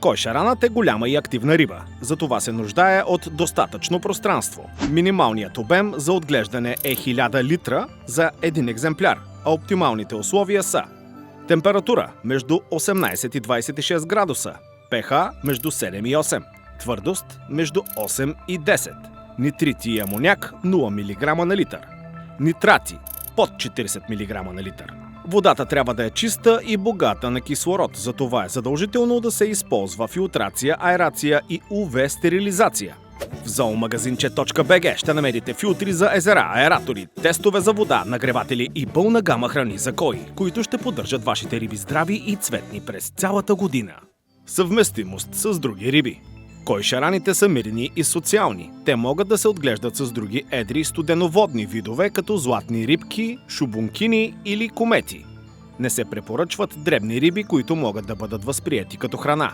Койшаранът е голяма и активна риба, затова се нуждае от достатъчно пространство. Минималният обем за отглеждане е 1000 литра за един екземпляр, а оптималните условия са: температура между 18 и 26 градуса, pH между 7 и 8, твърдост между 8 и 10, нитрити и амоняк 0 мг на литър, нитрати под 40 мг на литър. Водата трябва да е чиста и богата на кислород, затова е задължително да се използва филтрация, аерация и UV стерилизация. В zoomagazinche.bg ще намерите филтри за езера, аератори, тестове за вода, нагреватели и пълна гама храни за кои, които ще поддържат вашите риби здрави и цветни през цялата година. Съвместимост с други риби. Койшараните са мирни и социални. Те могат да се отглеждат с други едри студеноводни видове, като златни рибки, шубункини или комети. Не се препоръчват дребни риби, които могат да бъдат възприети като храна.